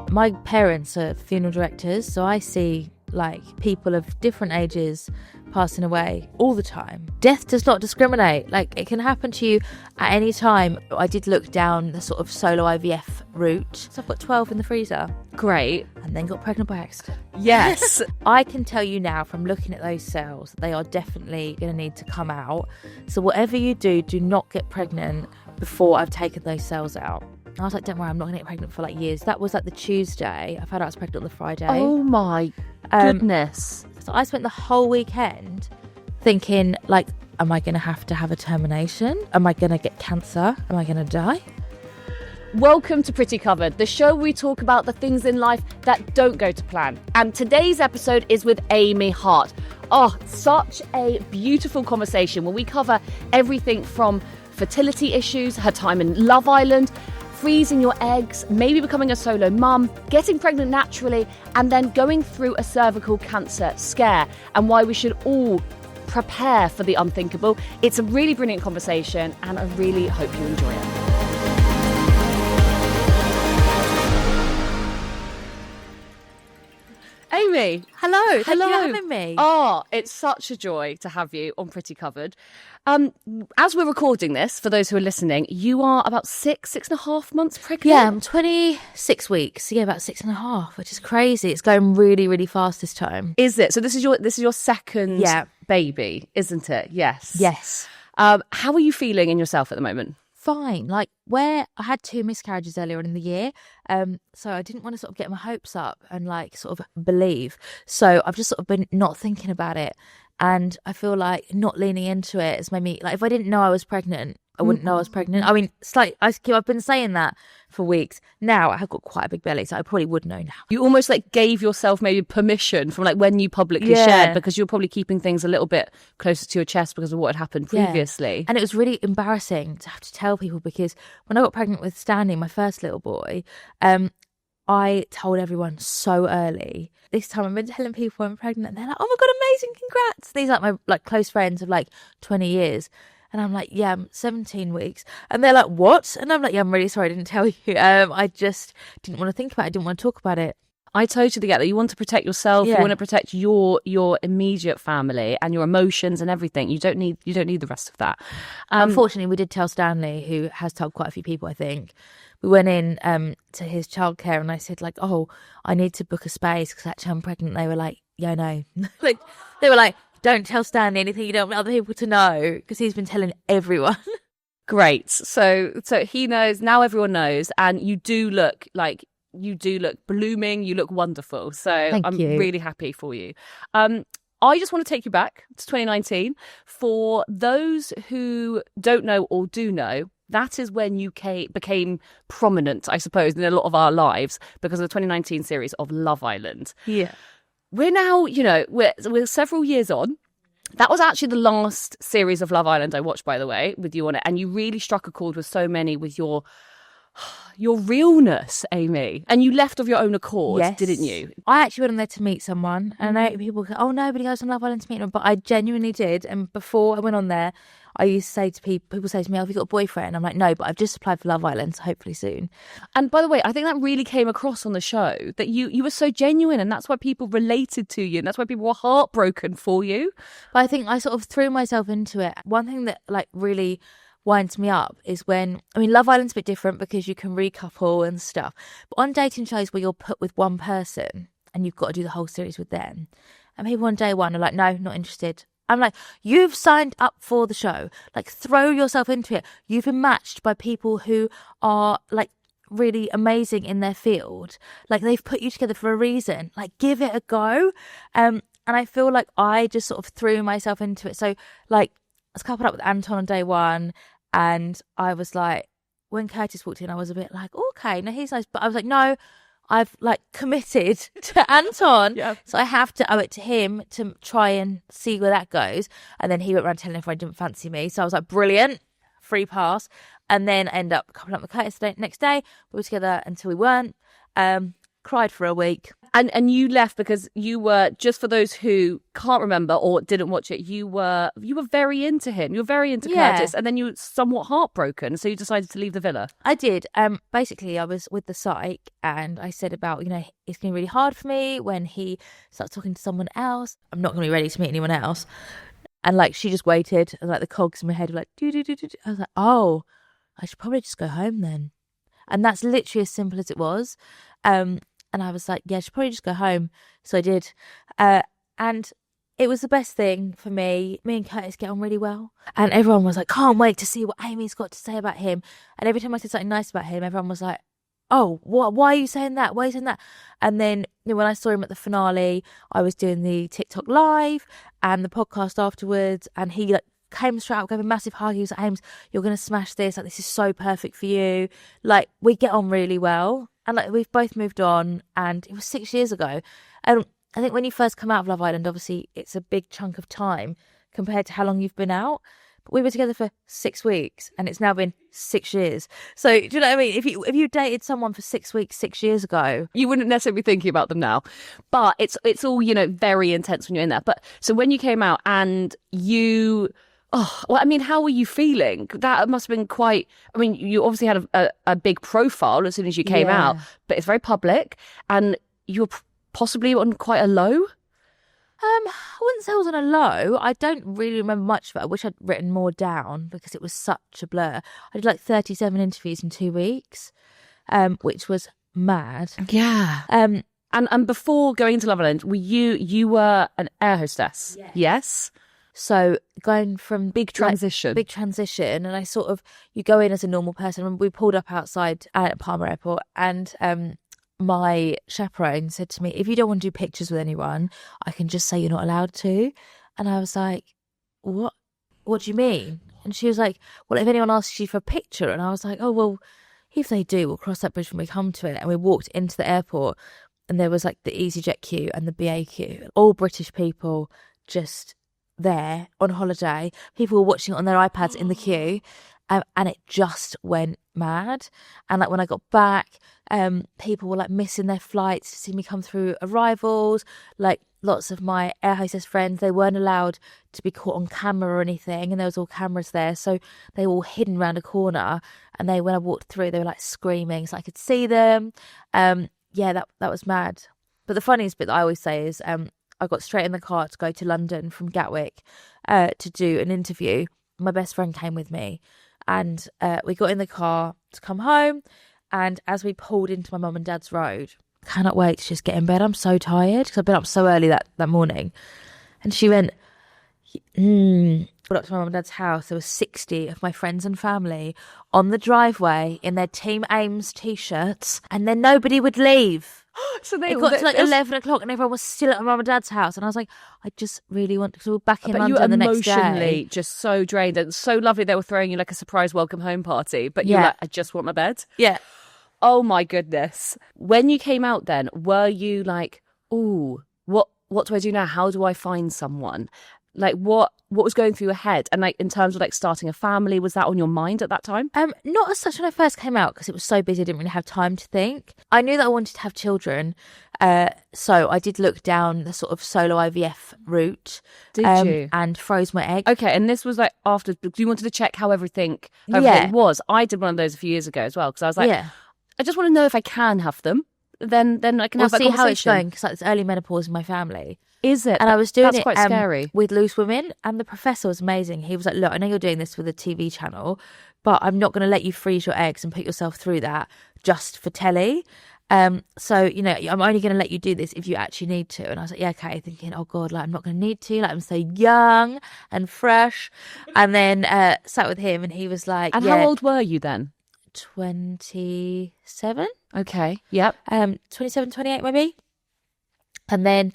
My parents are funeral directors, so I see like people of different ages passing away all the time. Death does not discriminate. Like, it can happen to you at any time. I did look down the sort of solo IVF route, so I've got 12 in the freezer. Great. And then got pregnant by accident. Yes. I can tell you now from looking at those cells, they are definitely going to need to come out. So whatever you do, do not get pregnant before I've taken those cells out. I was like, don't worry, I'm not going to get pregnant for like years. That was like the Tuesday. I found out I was pregnant on the Friday. Oh my goodness. So I spent the whole weekend thinking, like, am I going to have a termination? Am I going to get cancer? Am I going to die? Welcome to Pretty Covered, the show where we talk about the things in life that don't go to plan. And today's episode is with Amy Hart. Oh, such a beautiful conversation where we cover everything from fertility issues, her time in Love Island, freezing your eggs, maybe becoming a solo mum, getting pregnant naturally, and then going through a cervical cancer scare, and why we should all prepare for the unthinkable. It's a really brilliant conversation, and I really hope you enjoy it. Amy. Hello. Thank you for having me. Oh, it's such a joy to have you on Pretty Covered. As we're recording this, for those who are listening, you are about six and a half months pregnant. Yeah, I'm 26 weeks. Yeah, about 6.5, which is crazy. It's going really, really fast this time. Is it? So this is your second baby, isn't it? Yes. Yes. How are you feeling in yourself at the moment? Fine. Like, where I had 2 miscarriages earlier on in the year, so I didn't want to sort of get my hopes up and like sort of believe. So I've just sort of been not thinking about it, and I feel like not leaning into it has made me, like, if I didn't know I was pregnant, I wouldn't know I was pregnant. I mean, it's like I've been saying that for weeks. Now I have got quite a big belly, so I probably would know now. You almost like gave yourself maybe permission from like when you publicly shared, because you're probably keeping things a little bit closer to your chest because of what had happened previously. And it was really embarrassing to have to tell people, because when I got pregnant with Stanley, my first little boy, I told everyone so early. This time I've been telling people I'm pregnant, and they're like, oh my God, amazing, congrats. These are like my like close friends of like 20 years. And I'm like, yeah, I'm 17 weeks. And they're like, what? And I'm like, yeah, I'm really sorry I didn't tell you. I just didn't want to think about it. I didn't want to talk about it. I totally get that. You want to protect yourself. You want to protect your immediate family and your emotions and everything. You don't need the rest of that. Unfortunately, we did tell Stanley, who has told quite a few people, I think. We went in to his childcare, and I said, like, oh, I need to book a space because actually I'm pregnant. They were like, yeah, I know. Like, they were like, don't tell Stanley anything you don't want other people to know, because he's been telling everyone. Great. So he knows, now everyone knows, and you do look blooming, you look wonderful. So I'm really happy for you. I just want to take you back to 2019. For those who don't know or do know, that is when you became prominent, I suppose, in a lot of our lives because of the 2019 series of Love Island. Yeah. We're now, we're several years on. That was actually the last series of Love Island I watched, by the way, with you on it. And you really struck a chord with so many with your realness, Amy. And you left of your own accord, didn't you? I actually went on there to meet someone. And I know people go, oh, nobody goes on Love Island to meet them. But I genuinely did. And before I went on there, I used to say to people say to me, oh, have you got a boyfriend? I'm like, no, but I've just applied for Love Island, so hopefully soon. And by the way, I think that really came across on the show, that you were so genuine, and that's why people related to you, and that's why people were heartbroken for you. But I think I sort of threw myself into it. One thing that like really winds me up is when, I mean, Love Island's a bit different because you can recouple and stuff. But on dating shows where you're put with one person and you've got to do the whole series with them, and people on day one are like, no, not interested. I'm like, you've signed up for the show. Like, throw yourself into it. You've been matched by people who are like really amazing in their field. Like, they've put you together for a reason. Like, give it a go. And I feel like I just sort of threw myself into it. So like, I was coupled up with Anton on day one, and I was like, when Curtis walked in, I was a bit like, okay, no, he's nice. But I was like, no, I've like committed to Anton. Yeah. So I have to owe it to him to try and see where that goes. And then he went around telling everyone he didn't fancy me. So I was like, brilliant, free pass. And then I end up coupling up with Curtis the next day. We were together until we weren't. Cried for a week. And you left because you were, just for those who can't remember or didn't watch it, you were very into him. You were very into Curtis, and then you were somewhat heartbroken, so you decided to leave the villa. I did. Basically, I was with the psych, and I said about, it's going to be really hard for me when he starts talking to someone else. I'm not going to be ready to meet anyone else. And like, she just waited, and like the cogs in my head were like, do. I was like, oh, I should probably just go home then. And that's literally as simple as it was. And I was like, yeah, I should probably just go home. So I did. And it was the best thing for me. Me and Curtis get on really well. And everyone was like, can't wait to see what Amy's got to say about him. And every time I said something nice about him, everyone was like, oh, what? Why are you saying that? Why are you saying that? And then when I saw him at the finale, I was doing the TikTok live and the podcast afterwards. And he came straight up, gave a massive hug. He was like, Ames, you're going to smash this. Like, this is so perfect for you. Like, we get on really well. And like, we've both moved on, and it was 6 years ago. And I think when you first come out of Love Island, obviously it's a big chunk of time compared to how long you've been out. But we were together for 6 weeks, and it's now been 6 years. So do you know what I mean? If you dated someone for 6 weeks 6 years ago, you wouldn't necessarily be thinking about them now. But it's all, very intense when you're in there. But so when you came out and you... Oh, well, I mean, how were you feeling? That must have been quite... I mean, you obviously had a big profile as soon as you came out, but it's very public, and you were possibly on quite a low? I wouldn't say I was on a low. I don't really remember much of it. I wish I'd written more down because it was such a blur. I did like 37 interviews in 2 weeks, which was mad. Yeah. And before going into Love Island, you were an air hostess? Yes. So going from big transition, and I sort of, you go in as a normal person. And we pulled up outside at Palmer Airport, and my chaperone said to me, if you don't want to do pictures with anyone, I can just say you're not allowed to. And I was like, what do you mean? And she was like, well, if anyone asks you for a picture. And I was like, oh, well, if they do, we'll cross that bridge when we come to it. And we walked into the airport, and there was like the EasyJet queue and the BA queue, all British people just there on holiday. People were watching it on their iPads in the queue, and it just went mad. And like, when I got back, people were like missing their flights to see me come through arrivals. Like, lots of my air hostess friends, they weren't allowed to be caught on camera or anything, and there was all cameras there, so they were all hidden around a corner. And when I walked through, they were like screaming so I could see them. That was mad. But the funniest bit that I always say is I got straight in the car to go to London from Gatwick to do an interview. My best friend came with me, and we got in the car to come home. And as we pulled into my mum and dad's road, cannot wait to just get in bed. I'm so tired because I've been up so early that morning. And she went, Pulled up to my mum and dad's house. There were 60 of my friends and family on the driveway in their Team Ames t-shirts, and then nobody would leave. So it got to like 11 o'clock and everyone was still at my mum and dad's house, and I was like, I just really want to, because we were back in London the next day. You emotionally just so drained, and so lovely they were throwing you like a surprise welcome home party, but you're like, I just want my bed. Yeah. Oh my goodness. When you came out then, were you like, ooh, what do I do now? How do I find someone? Like, what was going through your head? And like, in terms of like starting a family, was that on your mind at that time? Not as such when I first came out, because it was so busy, I didn't really have time to think. I knew that I wanted to have children, so I did look down the sort of solo IVF route. Did you? And froze my egg. Okay, and this was like after, because you wanted to check how everything was. I did one of those a few years ago as well, because I was like, I just want to know if I can have them. Then I can have that see conversation. How it's going, because like, there's early menopause in my family. Is it? And I was doing That's quite scary. With loose women, and the professor was amazing. He was like, look, I know you're doing this with a TV channel, but I'm not going to let you freeze your eggs and put yourself through that just for telly. So, you know, I'm only going to let you do this if you actually need to. And I was like, yeah, okay, thinking, oh God, like, I'm not going to need to, like, I'm so young and fresh. And then sat with him, and he was like, and how old were you then? 27. Okay, yep. 27, 28 maybe. And then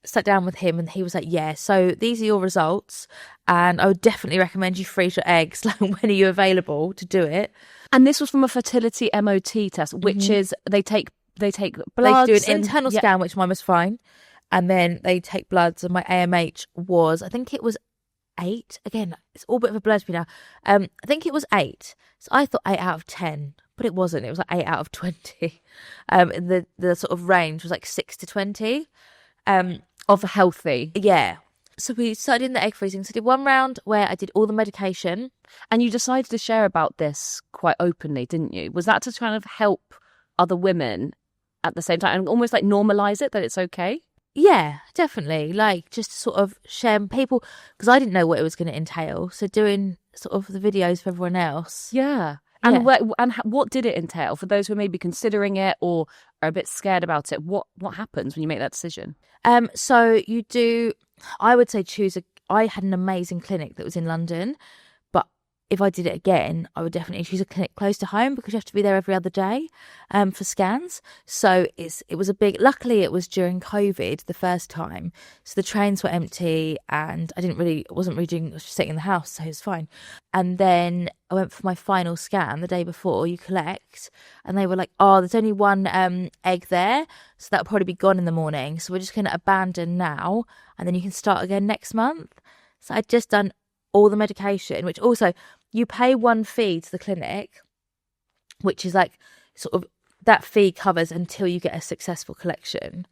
sat down with him, and he was like, yeah, so these are your results, and I would definitely recommend you freeze your eggs. Like, when are you available to do it? And this was from a fertility MOT test, which is they take bloods. They do an internal scan, which mine was fine, and then they take bloods, and my AMH was, I think it was 8. Again, it's all a bit of a blur to me now. I think it was 8. So I thought 8 out of 10. but it wasn't. It was like 8 out of 20. The sort of range was like 6 to 20. Of healthy. Yeah. So we started in the egg freezing. So I did one round where I did all the medication. And you decided to share about this quite openly, didn't you? Was that to kind of help other women at the same time and almost like normalize it, that it's okay? Yeah, definitely. Like just to sort of share people, because I didn't know what it was going to entail. So doing sort of the videos for everyone else. Yeah. And what did it entail for those who are maybe considering it or are a bit scared about it? What happens when you make that decision? So you do, I would say I had an amazing clinic that was in London, but if I did it again, I would definitely choose a clinic close to home because you have to be there every other day for scans. So it was luckily it was during COVID the first time. So the trains were empty and I wasn't really doing, I was just sitting in the house, so it was fine. And then I went for my final scan the day before you collect and they were like, oh, there's only one egg there. So that'll probably be gone in the morning. So we're just going to abandon now and then you can start again next month. So I'd just done all the medication, which also you pay one fee to the clinic, which is like sort of that fee covers until you get a successful collection.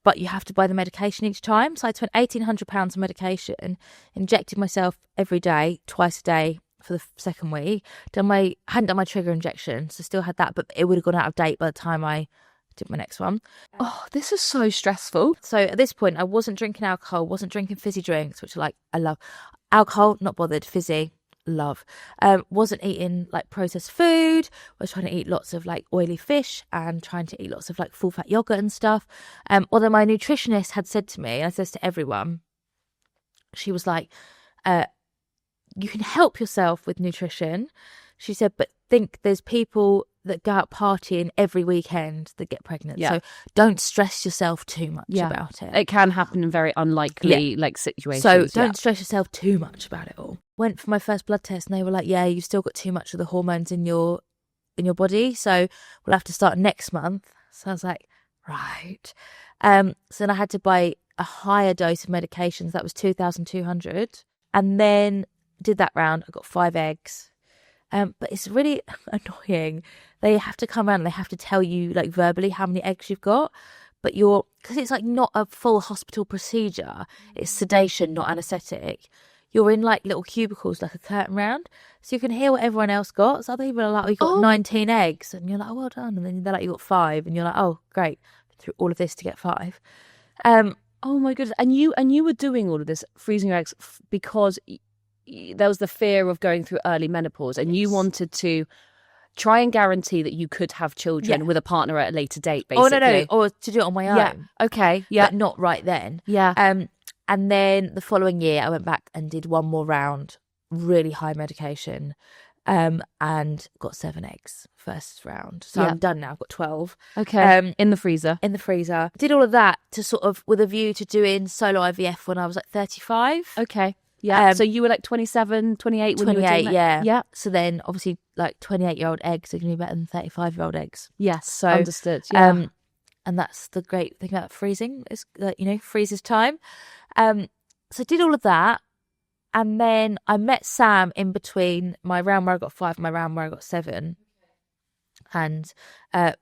But you have to buy the medication each time. So I spent £1,800 on medication, injected myself every day, twice a day for the second week. Hadn't done my trigger injection, so still had that, but it would have gone out of date by the time I did my next one. Oh, this is so stressful. So at this point, I wasn't drinking alcohol, wasn't drinking fizzy drinks, which I love. Alcohol, not bothered. Fizzy, love. Wasn't eating like processed food. Was trying to eat lots of like oily fish and trying to eat lots of like full fat yogurt and stuff. Although my nutritionist had said to me, and I said this to everyone, she was like, you can help yourself with nutrition. She said, but think there's people that go out partying every weekend that get pregnant. Yeah. So don't stress yourself too much about it. It can happen in very unlikely like situations. So don't stress yourself too much about it all. Went for my first blood test and they were like, yeah, you've still got too much of the hormones in your body. So we'll have to start next month. So I was like, right. So then I had to buy a higher dose of medications. That was 2,200. And then did that round. I got 5 eggs. But it's really annoying. They have to come around and they have to tell you like verbally how many eggs you've got. But because it's like not a full hospital procedure, it's sedation, not anaesthetic. You're in like little cubicles, like a curtain round. So you can hear what everyone else got. So other people are like, we got 19 eggs. And you're like, oh, well done. And then they're like, you got 5. And you're like, oh, great. Through all of this to get 5. Oh my goodness. And you were doing all of this, freezing your eggs, because there was the fear of going through early menopause and you wanted to try and guarantee that you could have children with a partner at a later date, basically. Oh, no. Or to do it on my own. Yeah. Okay. Yeah. But not right then. Yeah. And then the following year, I went back and did one more round, really high medication, and got 7 eggs first round. So I'm done now. I've got 12. Okay. In the freezer. Did all of that to sort of with a view to doing solo IVF when I was like 35. Okay. Yeah. So you were like 27, 28 when 28, you were doing that? yeah. Yeah. So then obviously like 28-year-old eggs are going to be better than 35-year-old eggs. Yes. So understood. Yeah. And that's the great thing about freezing is that, freezes time. So I did all of that. And then I met Sam in between my round where I got 5 and my round where I got 7. And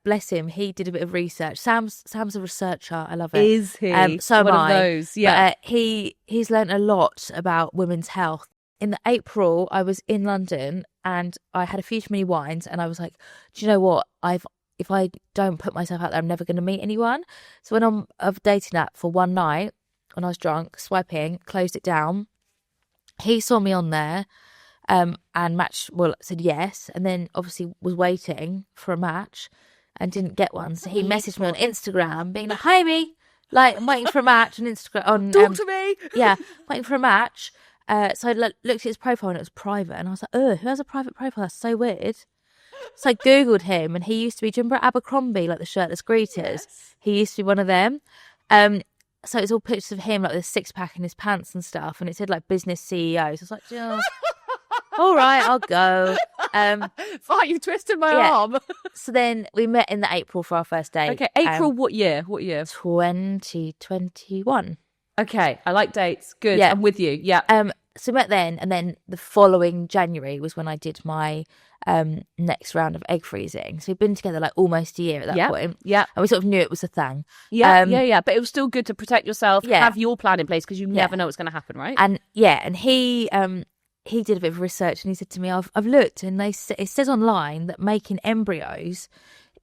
bless him, he did a bit of research. Sam's a researcher. I love it. Is he? So one am of I. those? Yeah. But, he's learnt a lot about women's health. In the April, I was in London and I had a few too many wines, and I was like, do you know what? If I don't put myself out there, I'm never going to meet anyone. So when I'm of dating app for one night, when I was drunk, swiping, closed it down. He saw me on there. And said yes, and then obviously was waiting for a match and didn't get one. So he messaged me on Instagram being like, hi, Amy, like, I'm waiting for a match on Instagram. Talk to me. Yeah, waiting for a match. So I looked at his profile and it was private. And I was like, oh, who has a private profile? That's so weird. So I Googled him and he used to be, do you remember Abercrombie, like the shirtless greeters? Yes. He used to be one of them. So it's all pictures of him, like with a 6-pack in his pants and stuff. And it said like business CEO. So I was like, all right, I'll go. Fine, you twisted my arm. So then we met in the April for our first date. Okay, April, what year? 2021. Okay, I like dates. Good, yeah. I'm with you. Yeah. So we met then, and then the following January was when I did my next round of egg freezing. So we've been together like almost a year at that point. Yeah. And we sort of knew it was a thing. Yeah. But it was still good to protect yourself, Yeah. have your plan in place, because you never know what's going to happen, right? And he did a bit of research and he said to me, I've looked and it says online that making embryos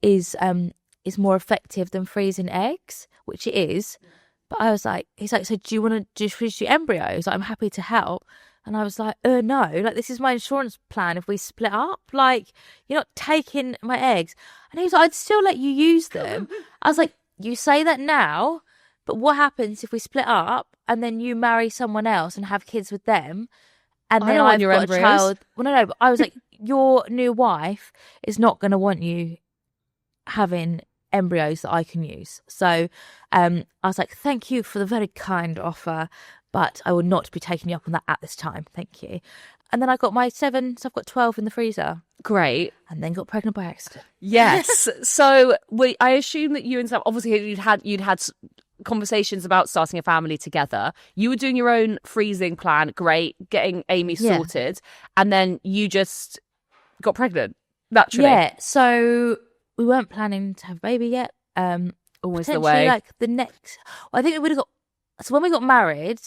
is more effective than freezing eggs, which it is. But I was like, he's like, so do you want to freeze your embryos? Like, I'm happy to help. And I was like, no, like this is my insurance plan if we split up. Like, you're not taking my eggs. And he was like, I'd still let you use them. I was like, you say that now, but what happens if we split up and then you marry someone else and have kids with them? And then I've got a child. Well, no, but I was like, your new wife is not going to want you having embryos that I can use. So I was like, thank you for the very kind offer, but I will not be taking you up on that at this time. Thank you. And then I got my 7, so I've got 12 in the freezer. Great. And then got pregnant by accident. Yes. So I assume that you and Sam, obviously you'd had conversations about starting a family together. You were doing your own freezing plan. Great. Getting Amy sorted. And then you just got pregnant naturally. Yeah. So we weren't planning to have a baby yet. Always the way. Like the next, I think we would have got, so when we got married,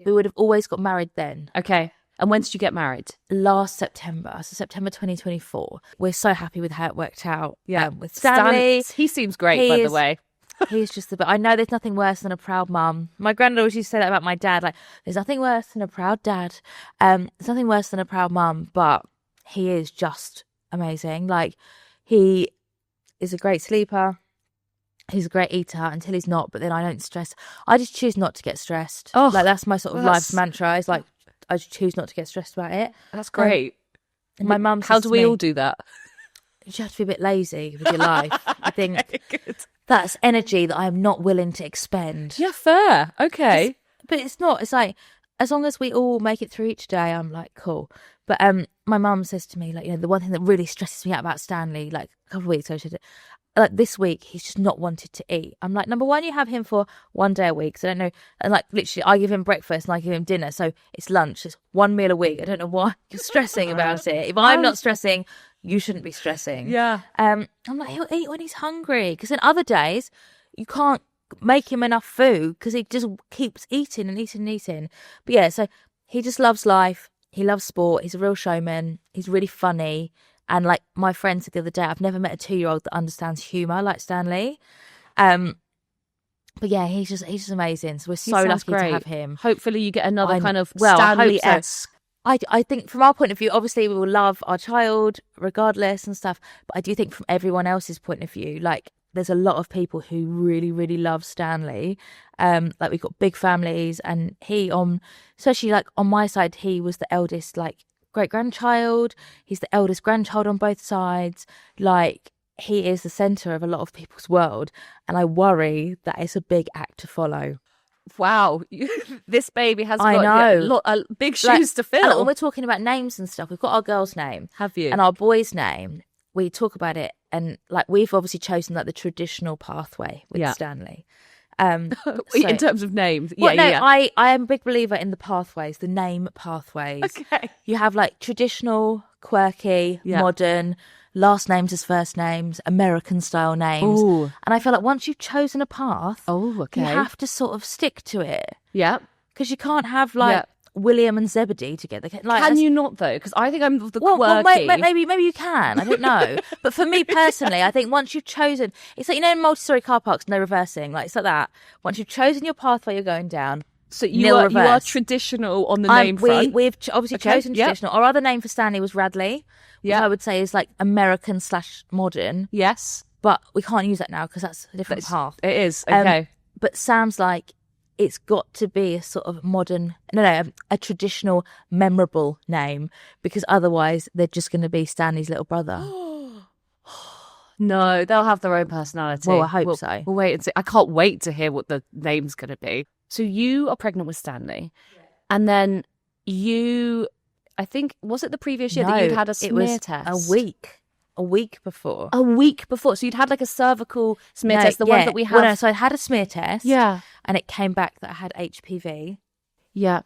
we would have always got married then. Okay. And when did you get married? Last September, so September 2024. We're so happy with how it worked out. Yeah. With Stanley. He seems great, by the way. He's just the best. I know there's nothing worse than a proud mum. My granddad always used to say that about my dad. Like, there's nothing worse than a proud dad. There's nothing worse than a proud mum, but he is just amazing. Like, he is a great sleeper. He's a great eater until he's not, but then I don't stress. I just choose not to get stressed. Oh, like that's my sort of life's mantra. It's like, I just choose not to get stressed about it. That's great. My mum says how do we me, all do that? You have to be a bit lazy with your life. I think that's energy that I'm not willing to expend. Yeah, fair. Okay. But it's not. It's like, as long as we all make it through each day, I'm like, cool. But my mum says to me, like, you know, the one thing that really stresses me out about Stanley, like a couple of weeks ago, she said, like this week, he's just not wanted to eat. I'm like, number one, you have him for one day a week. So I don't know. And like literally, I give him breakfast and I give him dinner. So it's lunch. It's one meal a week. I don't know why you're stressing about it. If I'm not stressing, you shouldn't be stressing. Yeah. I'm like, he'll eat when he's hungry. Because then other days, you can't make him enough food because he just keeps eating and eating and eating. But yeah, so he just loves life. He loves sport. He's a real showman. He's really funny. And like my friend said the other day, I've never met a 2-year-old that understands humour like Stanley. But yeah, he's just amazing. So we're so lucky to have him. Hopefully you get another kind of Stanley-esque. I think from our point of view, obviously we will love our child regardless and stuff. But I do think from everyone else's point of view, like there's a lot of people who really, really love Stanley. Like we've got big families, and especially like on my side, he was the eldest, like great-grandchild. He's the eldest grandchild on both sides. Like he is the centre of a lot of people's world, and I worry that it's a big act to follow. Wow, this baby has got big shoes to fill. And when we're talking about names and stuff, we've got our girl's name. Have you? And our boy's name. We talk about it, and like we've obviously chosen like the traditional pathway with Stanley. In terms of names, I am a big believer in the pathways, the name pathways. Okay, you have like traditional, quirky, modern, last names as first names, American style names. Ooh. And I feel like once you've chosen a path, you have to sort of stick to it. Yeah, because you can't have like William and Zebedee together. Like, can you not though? Because I think I'm the quirky. Well, maybe you can. I don't know. But for me personally, I think once you've chosen, it's like, you know, in multi-story car parks, no reversing. Like it's like that. Once you've chosen your pathway, you're going down. So you are traditional on the name front. We've obviously chosen traditional. Our other name for Stanley was Radley, which I would say is like American/modern. Yes, but we can't use that now because that's a different path. It is okay. But Sam's like, it's got to be a sort of modern, a traditional, memorable name, because otherwise they're just going to be Stanley's little brother. No, they'll have their own personality. Well, I hope so. We'll wait and see. I can't wait to hear what the name's going to be. So you are pregnant with Stanley, and then I think, was it the previous year that you'd had a smear test? A week before. A week before. So you'd had like a cervical smear test, the one that we have. Well, no, so I had a smear test. Yeah. And it came back that I had HPV. Yeah.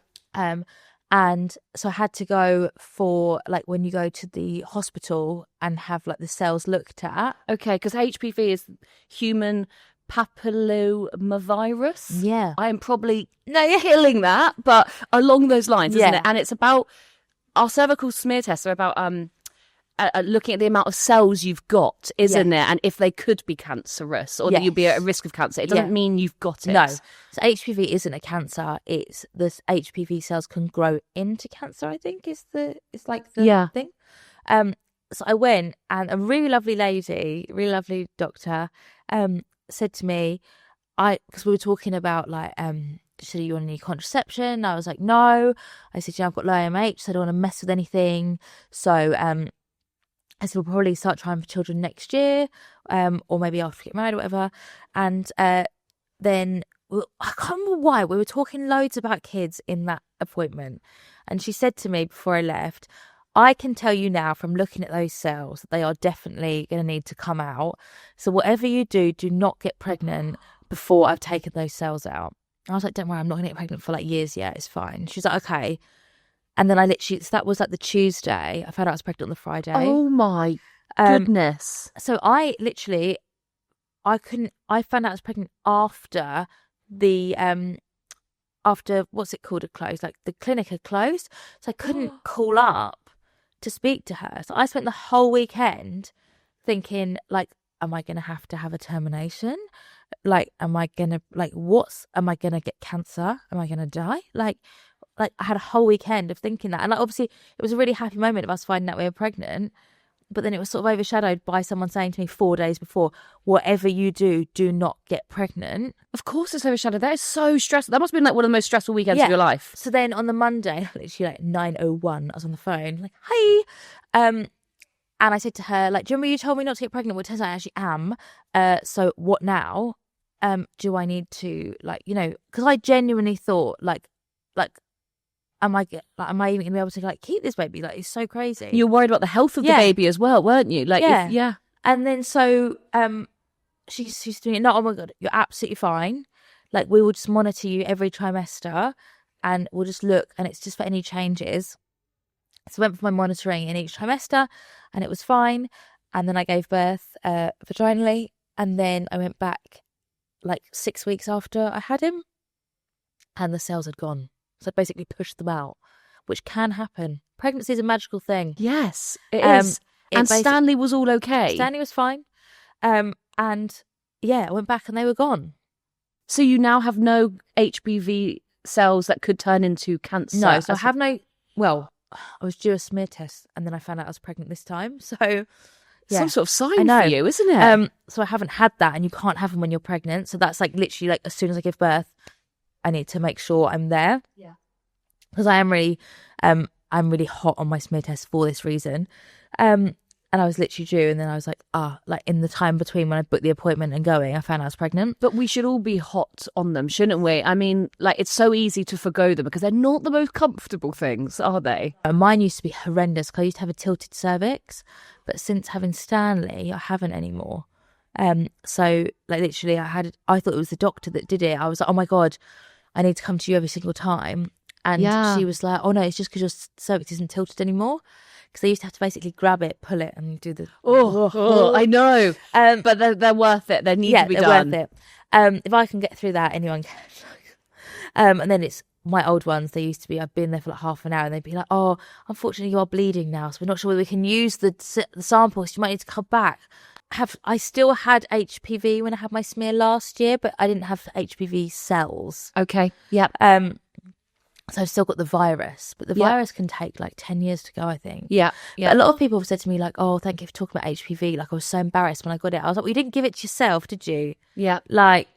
And so I had to go for like when you go to the hospital and have like the cells looked at. Okay, because HPV is human papillomavirus. Yeah. I am probably killing that, but along those lines, isn't it? And it's about our cervical smear tests are about looking at the amount of cells you've got, isn't it? And if they could be cancerous or that you'd be at a risk of cancer. It doesn't mean you've got it. No. So HPV isn't a cancer. It's the HPV cells can grow into cancer, I think is the thing. So I went, and a really lovely lady, really lovely doctor, said to me, because we were talking about like, should you want any contraception? I was like, no. I said, I've got low AMH, so I don't want to mess with anything. So I said, we'll probably start trying for children next year, or maybe after we get married or whatever. And then I can't remember why, we were talking loads about kids in that appointment. And she said to me before I left, I can tell you now from looking at those cells that they are definitely going to need to come out. So whatever you do not get pregnant before I've taken those cells out. I was like, don't worry, I'm not going to get pregnant for like years yet. It's fine. She's like, okay. And then so that was like the Tuesday. I found out I was pregnant on the Friday. Oh my goodness. So I found out I was pregnant after after what's it called, like the clinic had closed. So I couldn't call up to speak to her. So I spent the whole weekend thinking, like, am I going to have a termination? Like, am I going to get cancer? Am I going to die? Like I had a whole weekend of thinking that. And like, obviously it was a really happy moment of us finding out we were pregnant. But then it was sort of overshadowed by someone saying to me 4 days before, whatever you do not get pregnant. Of course it's overshadowed. That is so stressful. That must have been like one of the most stressful weekends of your life. So then on the Monday, literally like 9:01, I was on the phone, like, hi. And I said to her, like, do you remember you told me not to get pregnant? Well, it turns out I actually am. So what now? Do I need to, like, because I genuinely thought, like, am I even going to be able to like keep this baby? Like, it's so crazy. You're worried about the health of the baby as well, weren't you? Like, yeah. And then so she's doing it. No, oh my God, you're absolutely fine. Like, we will just monitor you every trimester, and we'll just look, and it's just for any changes. So I went for my monitoring in each trimester, and it was fine. And then I gave birth vaginally, and then I went back like 6 weeks after I had him, and the cells had gone. So I basically pushed them out, which can happen. Pregnancy is a magical thing. Yes, it is. And Stanley was all okay. Stanley was fine. And yeah, I went back and they were gone. So you now have no HPV cells that could turn into cancer? No, so I have no... Well, I was due a smear test and then I found out I was pregnant this time. So... Yeah. Some sort of sign for you, isn't it? So I haven't had that, and you can't have them when you're pregnant. So that's like literally like as soon as I give birth, I need to make sure I'm there. Yeah. Because I'm really hot on my smear test for this reason. And I was literally due, and then I was like, like in the time between when I booked the appointment and going, I found I was pregnant. But we should all be hot on them, shouldn't we? I mean, like, it's so easy to forgo them because they're not the most comfortable things, are they? Mine used to be horrendous because I used to have a tilted cervix, but since having Stanley, I haven't anymore. So like literally I thought it was the doctor that did it. I was like, oh my God, I need to come to you every single time. And she was like, oh no, it's just because your cervix isn't tilted anymore. Because they used to have to basically grab it, pull it, and do the... Oh, I know. But they're worth it. They need to be done. Worth it. If I can get through that, anyone can. And then it's my old ones. They used to be, I've been there for like half an hour, and they'd be like, oh, unfortunately you are bleeding now, so we're not sure whether we can use the samples. You might need to come back. I still had HPV when I had my smear last year, but I didn't have HPV cells. Okay. Yep. So I've still got the virus, but the virus can take like 10 years to go, I think. Yeah. But a lot of people have said to me like, oh, thank you for talking about HPV. Like, I was so embarrassed when I got it. I was like, well, you didn't give it to yourself, did you? Yeah. Like,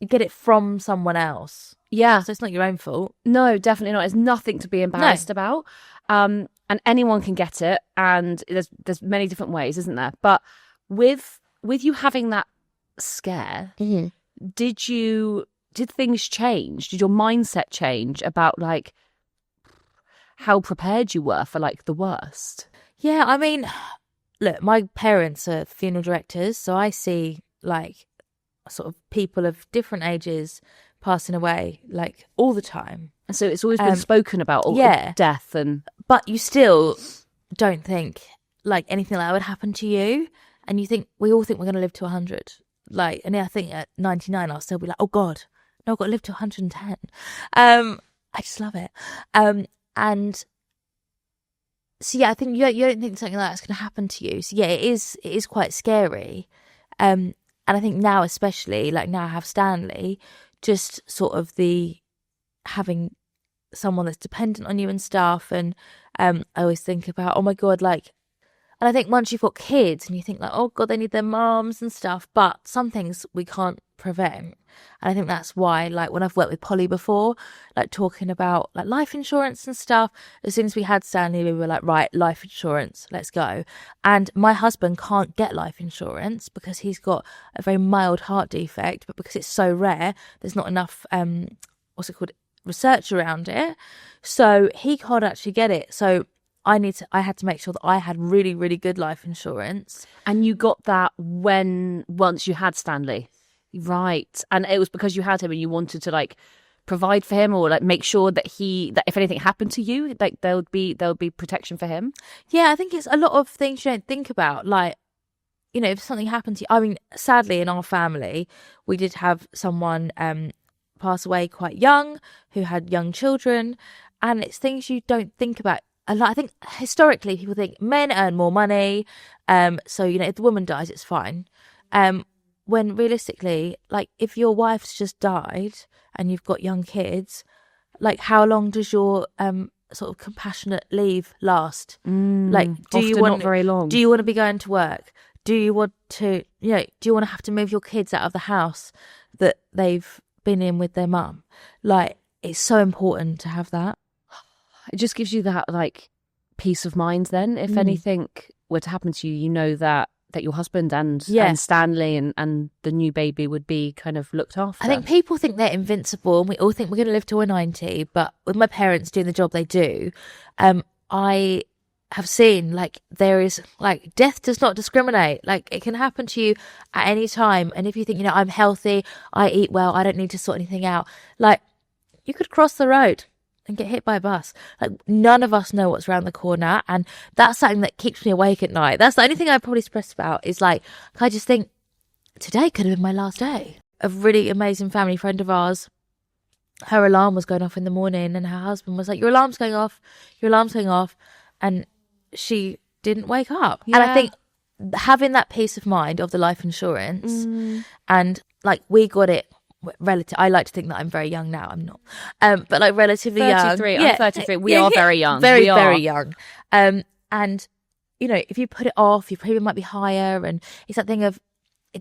you get it from someone else. Yeah. So it's not your own fault. No, definitely not. It's nothing to be embarrassed about. And anyone can get it. And there's many different ways, isn't there? But with you having that scare, did things change? Did your mindset change about like how prepared you were for like the worst? Yeah, I mean, look, my parents are funeral directors, so I see like sort of people of different ages passing away like all the time. And so it's always been spoken about, death and... But you still don't think like anything like that would happen to you. And you think, we all think we're going to live to 100. Like, and I think at 99, I'll still be like, oh God, no, I've got to live to 110. I just love it. And so, yeah, I think you don't think something like that's going to happen to you. So, yeah, it is quite scary. And I think now, especially, like now I have Stanley, just sort of the having someone that's dependent on you and stuff. And I always think about, oh my God, like, and I think once you've got kids and you think like, oh God, they need their moms and stuff, but some things we can't prevent. And I think that's why, like when I've worked with Polly before, like talking about like life insurance and stuff, as soon as we had Stanley, we were like, right, life insurance, let's go. And my husband can't get life insurance because he's got a very mild heart defect, but because it's so rare, there's not enough, research around it. So he can't actually get it. So I had to make sure that I had really, really good life insurance. And you got that once you had Stanley, right? And it was because you had him and you wanted to like provide for him or like make sure that if anything happened to you, like there would be protection for him. Yeah, I think it's a lot of things you don't think about. Like, you know, if something happened to you, I mean, sadly in our family, we did have someone pass away quite young who had young children, and it's things you don't think about. And I think historically people think men earn more money, so you know if the woman dies it's fine. When realistically, like if your wife's just died and you've got young kids, like how long does your sort of compassionate leave last? Like, do you want not very long? Do you want to be going to work? Do you want to, do you want to have to move your kids out of the house that they've been in with their mum? Like, it's so important to have that. It just gives you that like peace of mind then. If anything were to happen to you, you know that your husband and Stanley and the new baby would be kind of looked after. I think people think they're invincible and we all think we're going to live to we're 90. But with my parents doing the job they do, I have seen like there is like death does not discriminate. Like it can happen to you at any time. And if you think, I'm healthy, I eat well, I don't need to sort anything out, like you could cross the road and get hit by a bus. Like none of us know what's around the corner, and that's something that keeps me awake at night. That's the only thing I probably stress about is like I just think today could have been my last day. A really amazing family friend of ours, her alarm was going off in the morning and her husband was like, your alarm's going off, and she didn't wake up. And I think having that peace of mind of the life insurance and like we got it relative. I like to think that I'm very young now. I'm not, but like relatively 33, young. I'm 33. We are very young. Very young. And if you put it off, your premium might be higher, and it's that thing of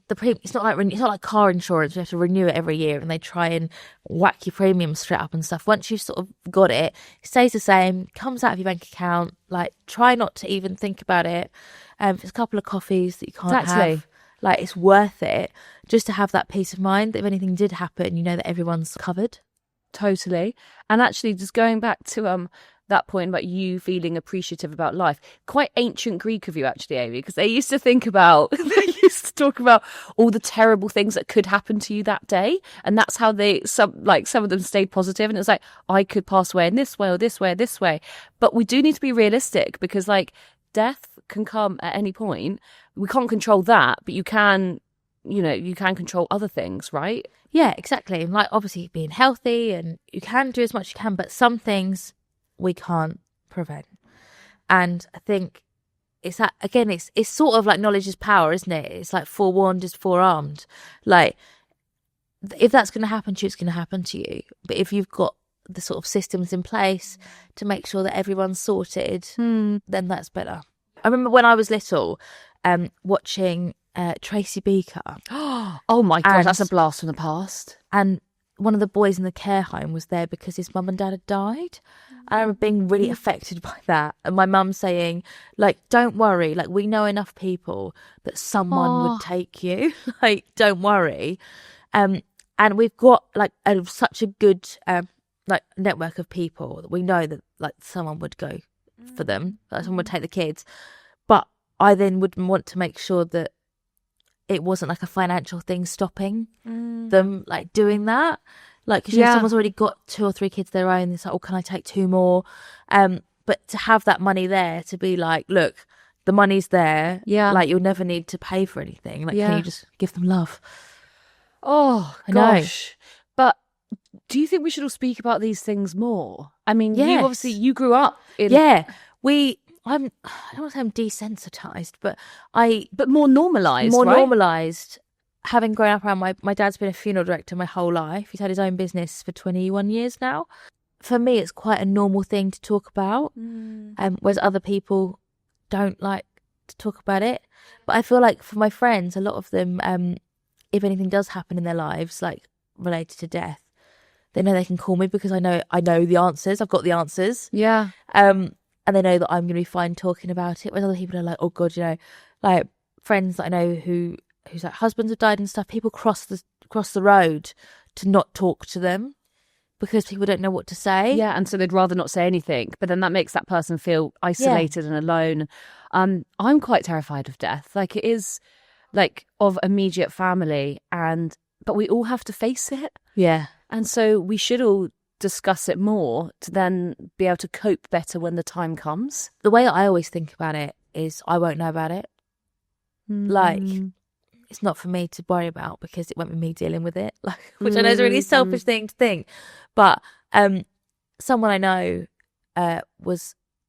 the premium. It's not like car insurance. You have to renew it every year, and they try and whack your premium straight up and stuff. Once you've sort of got it, it stays the same. Comes out of your bank account. Like try not to even think about it. If it's a couple of coffees that you can't have. Like, it's worth it just to have that peace of mind that if anything did happen, you know that everyone's covered. Totally. And actually, just going back to that point about you feeling appreciative about life, quite ancient Greek of you, actually, Amy, because they used to talk about all the terrible things that could happen to you that day. And that's how some of them stayed positive. And it's like, I could pass away in this way or this way or this way. But we do need to be realistic because, like, death can come at any point. We can't control that, but you can control other things, right? Yeah, exactly. Like obviously being healthy, and you can do as much as you can, but some things we can't prevent. And I think it's that again, it's sort of like knowledge is power, isn't it? It's like forewarned is forearmed. Like if that's going to happen to you, it's going to happen to you. But if you've got the sort of systems in place to make sure that everyone's sorted, then that's better. I remember when I was little, watching Tracy Beaker. Oh my God, that's a blast from the past. And one of the boys in the care home was there because his mum and dad had died. And I remember being really affected by that. And my mum saying, like, don't worry, like we know enough people that someone would take you. Like, don't worry. And we've got like such a good like network of people that we know that like someone would go for them, like someone would take the kids. But I then would want to make sure that it wasn't like a financial thing stopping them like doing that. Like, because someone's already got 2 or 3 kids of their own. It's like, oh, can I take 2 more? But to have that money there, to be like, look, the money's there. Yeah. Like, you'll never need to pay for anything. Like, can you just give them love? Oh, I know. gosh. But do you think we should all speak about these things more? I mean, Yes. you grew up in... Yeah. I don't want to say I'm desensitized, but more normalised, more right? normalised. Having grown up around my dad's been a funeral director my whole life. He's had his own business for 21 years now. For me, it's quite a normal thing to talk about, whereas other people don't like to talk about it. But I feel like for my friends, a lot of them, if anything does happen in their lives, like related to death, they know they can call me because I know the answers. I've got the answers. Yeah. And they know that I'm going to be fine talking about it. Whereas other people are like, oh God, like friends that I know whose like husbands have died and stuff. People cross the road to not talk to them because people don't know what to say. Yeah, and so they'd rather not say anything. But then that makes that person feel isolated and alone. I'm quite terrified of death. Like, it is like of immediate family, but we all have to face it. Yeah. And so we should all discuss it more to then be able to cope better when the time comes. The way I always think about it is I won't know about it. Like, it's not for me to worry about because it won't be me dealing with it, like, which I know is a really selfish thing to think. But someone I know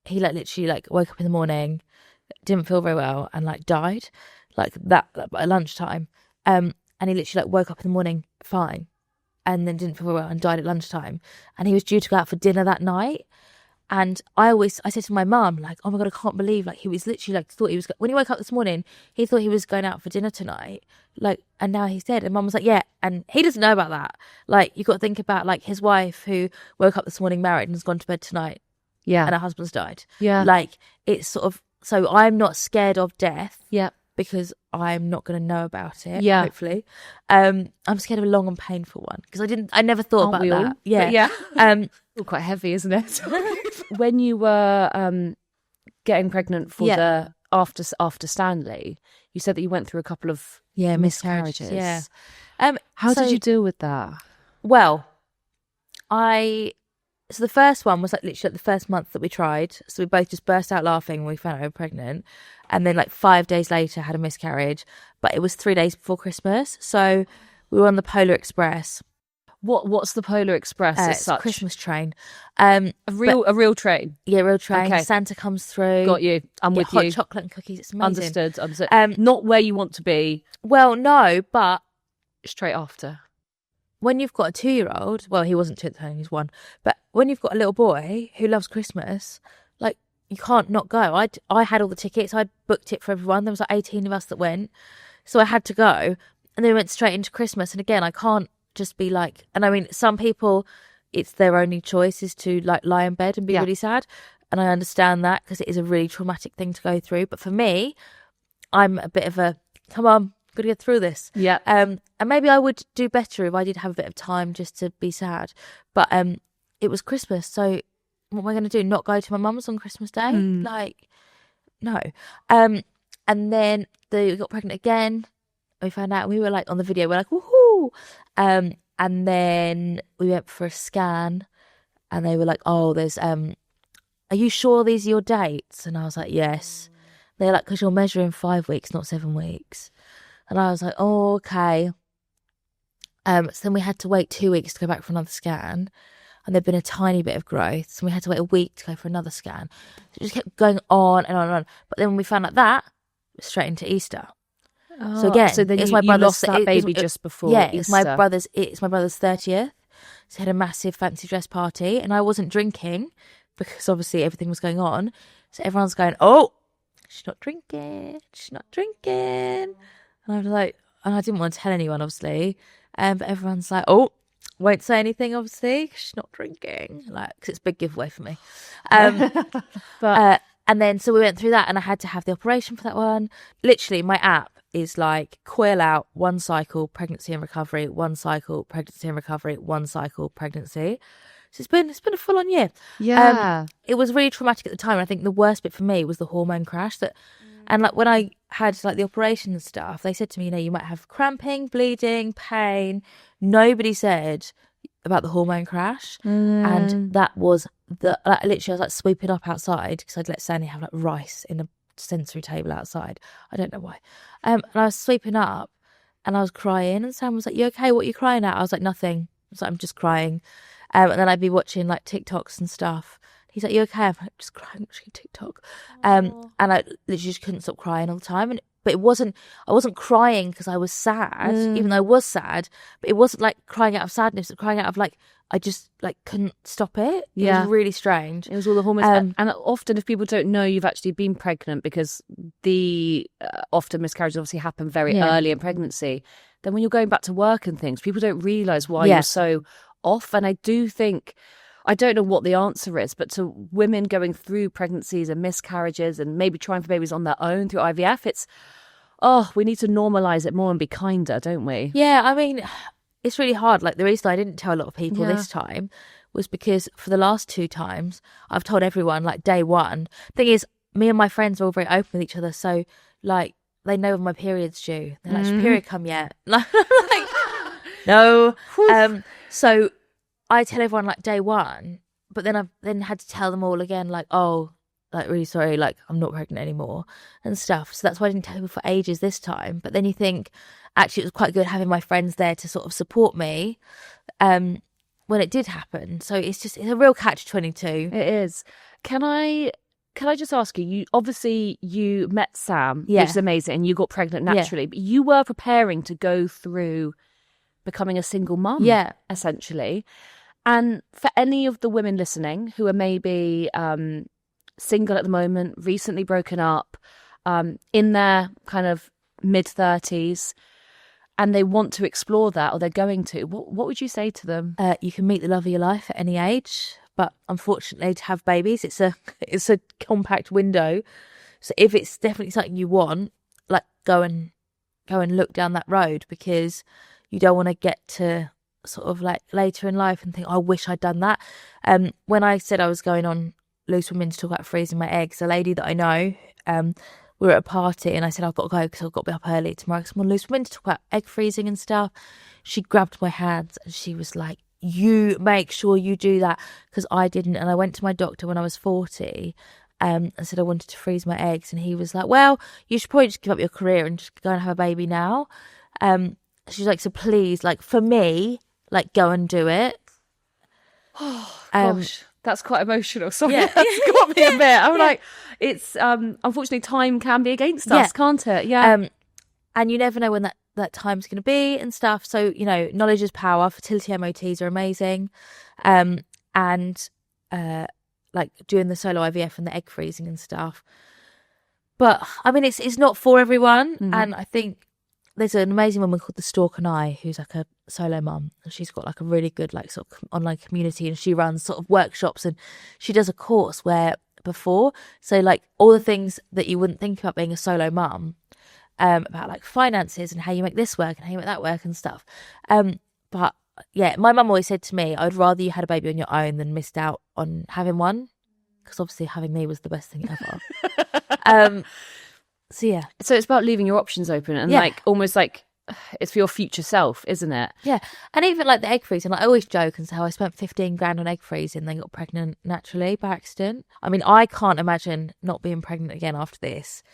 he like literally like woke up in the morning, didn't feel very well, and like died like that at lunchtime. And he literally like woke up in the morning fine, and then didn't feel very well and died at lunchtime. And he was due to go out for dinner that night. And I said to my mum, like, oh my God, I can't believe, like, he was literally like, thought he was, when he woke up this morning, he thought he was going out for dinner tonight. Like, and now he's dead. And mum was like, yeah. And he doesn't know about that. Like, you've got to think about like his wife who woke up this morning married and has gone to bed tonight. Yeah. And her husband's died. Yeah. Like, it's sort of, so I'm not scared of death. Yeah. Because I'm not going to know about it. Yeah. Hopefully. I'm scared of a long and painful one because I never thought Aren't about we that. all? Yeah. Yeah. All quite heavy, isn't it? When you were getting pregnant for the after Stanley, you said that you went through a couple of miscarriages. Yeah. How did you deal with that? Well, so the first one was like literally like the first month that we tried. So we both just burst out laughing when we found out we were pregnant. And then like 5 days later had a miscarriage. But it was 3 days before Christmas. So we were on the Polar Express. What's the Polar Express as it's such? a Christmas train. A real train? Yeah, real train. Okay. Santa comes through. Got you. I'm with hot you. chocolate and cookies. It's amazing. Understood. Not where you want to be. Well, no, but straight after. When you've got a 2-year-old, well, he wasn't 2 at the time, he was 1. But when you've got a little boy who loves Christmas, like, you can't not go. I had all the tickets. I'd booked it for everyone. There was like 18 of us that went. So I had to go. And then we went straight into Christmas. And again, I can't just be like, and I mean, some people, it's their only choice is to like lie in bed and be really sad. And I understand that because it is a really traumatic thing to go through. But for me, I'm a bit of a, come on, got to get through this. Yeah. And maybe I would do better if I did have a bit of time just to be sad. But it was Christmas, so what am I going to do? Not go to my mum's on Christmas Day? Like, no. And then we got pregnant again. We found out, and we were like on the video, we're like, woohoo! And then we went for a scan, and they were like, oh, there's are you sure these are your dates? And I was like, yes. They're like, because you're measuring 5 weeks, not 7 weeks. And I was like, oh, okay. So then we had to wait 2 weeks to go back for another scan. And there'd been a tiny bit of growth. So we had to wait a week to go for another scan. So it just kept going on and on and on. But then when we found out that, straight into Easter. Oh, so again, so then it's you, my you brother's, lost that baby just before Easter. It's my brother's 30th. So he had a massive fancy dress party. And I wasn't drinking because obviously everything was going on. So everyone's going, oh, she's not drinking. She's not drinking. And I was like, and I didn't want to tell anyone, obviously. But everyone's like, oh, won't say anything, obviously, 'cause she's not drinking. Like, because it's a big giveaway for me. And then, so we went through that, and I had to have the operation for that one. Literally, my app is like, coil out, 1 cycle, pregnancy and recovery, 1 cycle, pregnancy and recovery, 1 cycle, pregnancy. So it's been a full on year. Yeah. It was really traumatic at the time. And I think the worst bit for me was the hormone crash. And like when I had like the operation and stuff, they said to me, you know, you might have cramping, bleeding, pain. Nobody said about the hormone crash, and that was literally I was like sweeping up outside because I'd let Sandy have like rice in a sensory table outside. I don't know why. And I was sweeping up and I was crying, and Sam was like, "You okay? What are you crying at?" I was like, "Nothing." I was like, "I'm just crying." And then I'd be watching like TikToks and stuff. He's like, "You okay?" I'm like, "Just crying watching TikTok." And I literally just couldn't stop crying all the time. But I wasn't crying because I was sad, even though I was sad. But it wasn't like crying out of sadness, but crying out of like, I just like couldn't stop it. It was really strange. It was all the hormones. And often if people don't know you've actually been pregnant, because the often miscarriages obviously happen very early in pregnancy, then when you're going back to work and things, people don't realise why you're so off. And I do think, I don't know what the answer is, but to women going through pregnancies and miscarriages and maybe trying for babies on their own through IVF, it's, we need to normalise it more and be kinder, don't we? Yeah, I mean, it's really hard. Like, the reason I didn't tell a lot of people this time was because for the last 2 times, I've told everyone, like, day one. Thing is, me and my friends are all very open with each other, so, like, they know when my period's due. They're like, "Has your period come yet?" Like, no. So I tell everyone like day one, but then I've then had to tell them all again, like, "Oh, like, really sorry, like, I'm not pregnant anymore," and stuff. So that's why I didn't tell people for ages this time. But then you think, actually, it was quite good having my friends there to sort of support me when it did happen. So it's a real catch-22. It is. Can I just ask you? You obviously you met Sam, which is amazing, and you got pregnant naturally. But you were preparing to go through becoming a single mum, essentially. And for any of the women listening who are maybe single at the moment, recently broken up, in their kind of mid-30s, and they want to explore that, or they're going to, what would you say to them? You can meet the love of your life at any age, but unfortunately, to have babies, it's a compact window. So if it's definitely something you want, like, go and look down that road, because you don't want to get to sort of like later in life and think, "I wish I'd done that." When I said I was going on Loose Women to talk about freezing my eggs, a lady that I know, we were at a party and I said, "I've got to go because I've got to be up early tomorrow because I'm on Loose Women to talk about egg freezing and stuff." She grabbed my hands and she was like, "You make sure you do that," because I didn't. And I went to my doctor when I was 40 and said I wanted to freeze my eggs, and he was like, "Well, you should probably just give up your career and just go and have a baby now." She's like, "So please, like, for me, like, go and do it." Oh, gosh, that's quite emotional. Sorry, that's got me a bit. I'm like, it's unfortunately time can be against us, can't it? Yeah. And you never know when that time's going to be and stuff. So, you know, knowledge is power. Fertility MOTs are amazing. And like doing the solo IVF and the egg freezing and stuff. But I mean, it's not for everyone. And I think there's an amazing woman called the Stork and I, who's like a solo mum, and she's got like a really good like sort of online community, and she runs sort of workshops, and she does a course where before, so like all the things that you wouldn't think about being a solo mum, about like finances and how you make this work and how you make that work and stuff. But yeah, my mum always said to me, "I'd rather you had a baby on your own than missed out on having one," because obviously having me was the best thing ever. So yeah. So it's about leaving your options open and like almost like it's for your future self, isn't it? Yeah. And even like the egg freezing, like I always joke and say how I spent 15 grand on egg freezing, then got pregnant naturally by accident. I mean, I can't imagine not being pregnant again after this,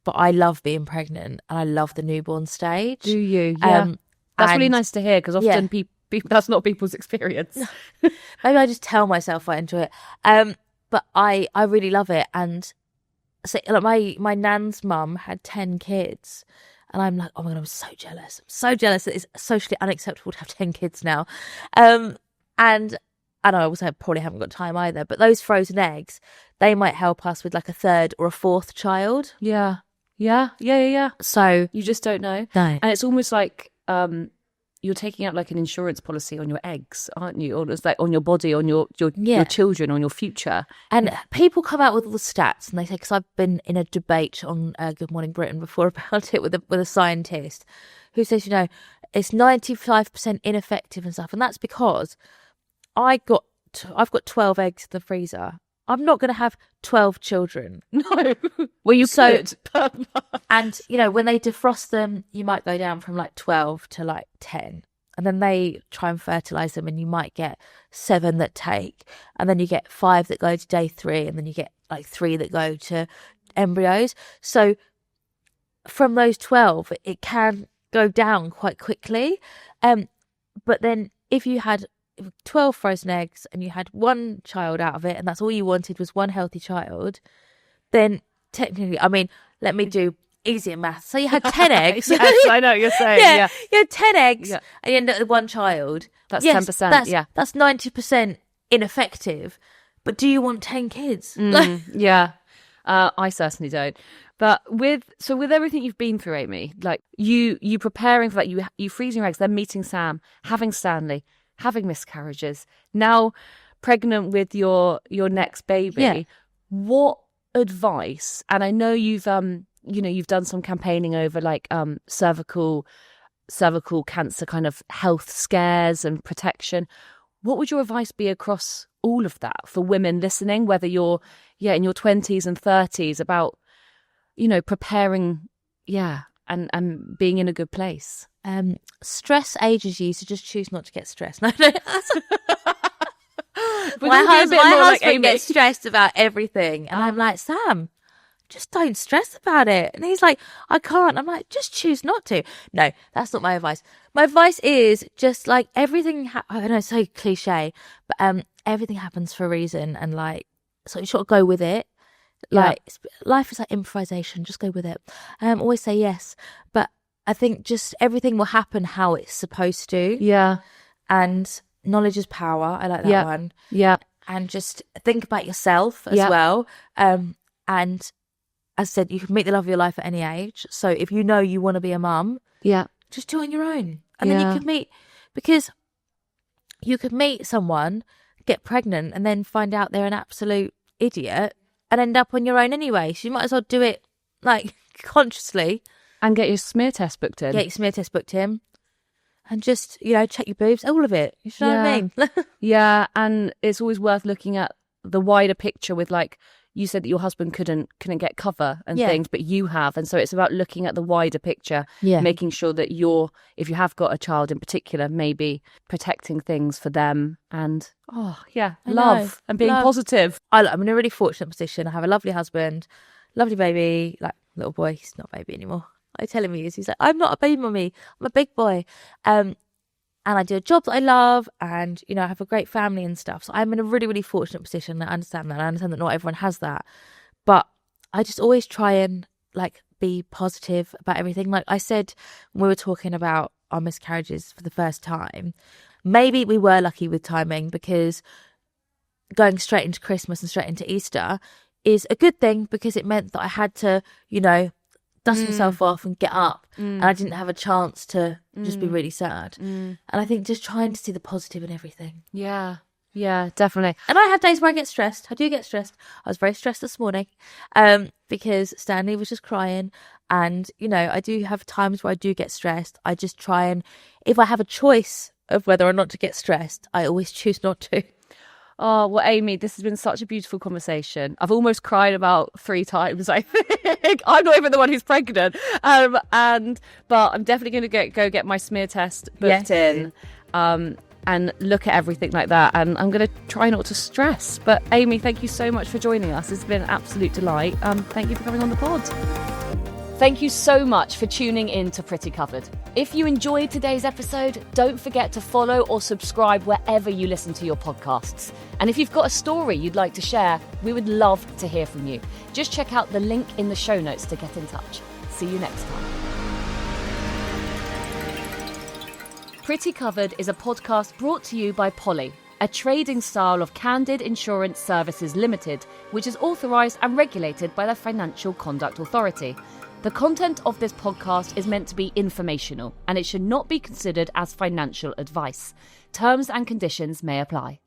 but I love being pregnant and I love the newborn stage. Do you? Yeah. That's really nice to hear, because often people that's not people's experience. Maybe I just tell myself I enjoy it. But I really love it. And so like my nan's mum had 10 kids, and I'm like, oh my God, I'm so jealous. I'm so jealous that it's socially unacceptable to have 10 kids now. And I know I also probably haven't got time either, but those frozen eggs, they might help us with like a 3rd or a 4th child. Yeah. So you just don't know. No. And it's almost like you're taking out like an insurance policy on your eggs, aren't you? Or it's like on your body, on your children, on your future. And people come out with all the stats, and they say, because I've been in a debate on Good Morning Britain before about it with a scientist who says, you know, it's 95% ineffective and stuff, and that's because I've got 12 eggs in the freezer. I'm not going to have 12 children. No. Well, you could. And, you know, when they defrost them, you might go down from like 12 to like 10. and then they try and fertilize them, and you might get 7 that take, and then you get 5 that go to day 3, and then you get like 3 that go to embryos. So from those 12, it can go down quite quickly. But then if you had 12 frozen eggs and you had 1 child out of it, and that's all you wanted was 1 healthy child, then technically, I mean, let me do easier maths. So you had 10 eggs. Yes, I know what you're saying. Yeah. You had 10 eggs and you end up with 1 child. That's 10%. That's 90% ineffective. But do you want 10 kids? Yeah. I certainly don't. But with everything you've been through, Amy, like you preparing for that, you freezing your eggs, then meeting Sam, having Stanley, having miscarriages, now pregnant with your next baby. What advice? And I know you've done some campaigning over like cervical cancer kind of health scares and protection. What would your advice be across all of that for women listening, whether you're in your 20s and 30s, about preparing and being in a good place? Stress ages you, so just choose not to get stressed. No. My husband gets stressed about everything, and I'm like, Sam, just don't stress about it. And he's like, I can't. I'm like, just choose not to. No, that's not my advice. My advice is just like everything. I know it's so cliche, but everything happens for a reason, and like, so you sort of go with it. Like life is like improvisation. Just go with it. Always say yes, but I think just everything will happen how it's supposed to. Yeah, and knowledge is power. I like that one. Yeah, and just think about yourself as well. And as I said, you can meet the love of your life at any age. So if you know you want to be a mum, just do it on your own. And then you could meet someone, get pregnant, and then find out they're an absolute idiot and end up on your own anyway. So you might as well do it like consciously. And get your smear test booked in. And just, check your boobs, all of it. You know what I mean? Yeah, and it's always worth looking at the wider picture with, like, you said that your husband couldn't get cover and things, but you have. And so it's about looking at the wider picture, making sure that if you have got a child in particular, maybe protecting things for them and, love and being positive. I'm in a really fortunate position. I have a lovely husband, lovely baby, like little boy. He's not a baby anymore. I tell him he is. He's like, I'm not a baby mummy. I'm a big boy. And I do a job that I love, and, I have a great family and stuff. So I'm in a really, really fortunate position. I understand that. I understand that not everyone has that. But I just always try and, like, be positive about everything. Like I said, when we were talking about our miscarriages for the first time, maybe we were lucky with timing, because going straight into Christmas and straight into Easter is a good thing, because it meant that I had to, dust myself off and get up, and I didn't have a chance to just be really sad. And I think just trying to see the positive in everything. Yeah, definitely. And I have days where I get stressed. I do get stressed. I was very stressed this morning because Stanley was just crying, and I do have times where I do get stressed. I just try and, if I have a choice of whether or not to get stressed, I always choose not to. Oh, well, Amy, this has been such a beautiful conversation. I've almost cried about 3 times, I think. I'm not even the one who's pregnant. But I'm definitely going to go get my smear test booked in and look at everything like that. And I'm going to try not to stress. But Amy, thank you so much for joining us. It's been an absolute delight. Thank you for coming on the pod. Thank you so much for tuning in to Pretty Covered. If you enjoyed today's episode, don't forget to follow or subscribe wherever you listen to your podcasts. And if you've got a story you'd like to share, we would love to hear from you. Just check out the link in the show notes to get in touch. See you next time. Pretty Covered is a podcast brought to you by Polly, a trading style of Candid Insurance Services Limited, which is authorised and regulated by the Financial Conduct Authority. The content of this podcast is meant to be informational, and it should not be considered as financial advice. Terms and conditions may apply.